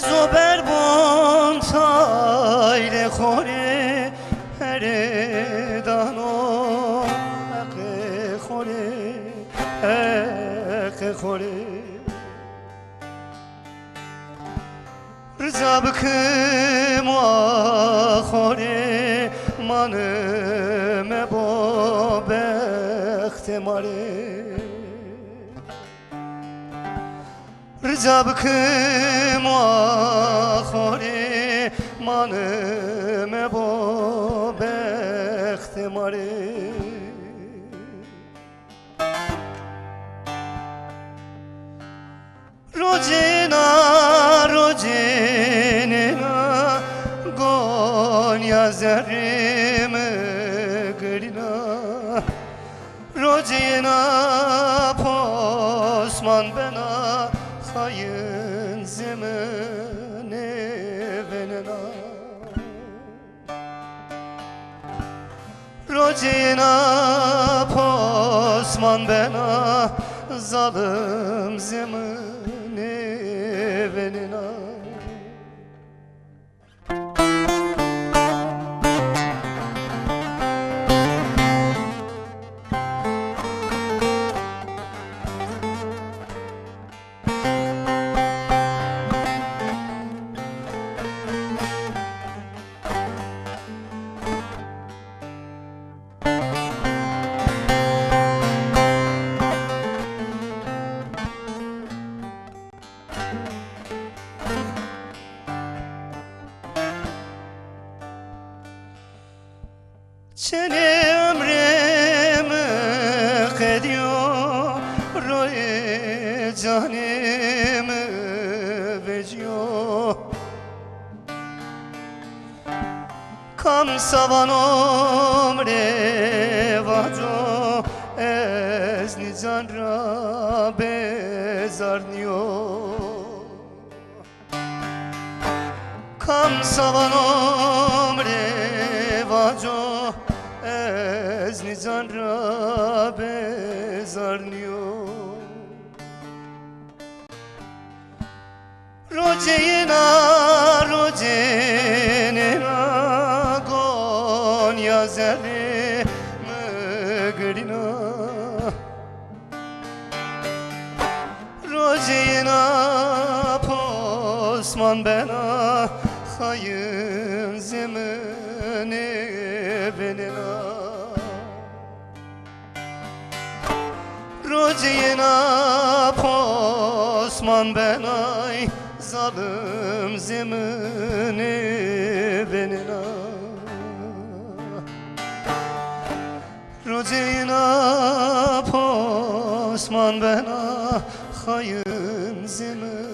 زبر بون تایل خوره هر دانو حق خوره حق خوره رضا بکم و خوره منم با بخت ماره رضا بکم و خوره منم با بخت ماره روزینا گونیا زرم گرینا روزینا پاسمان بنا خاین زمن وننا روزینا پاسمان بنا zalim zemine venina چنه عمرم قدیو روی جانم وجیو کم سوان عمر واجو از نیزان را بزارنیو کم سوان عمر واجو از نیزان را بزارنیو روزینا گونیا زره مگرینا روزینا پاسمان بنا خاین زمنه venena Rojina posman benay zalim zemine venena Rojina posman bena hayın zemine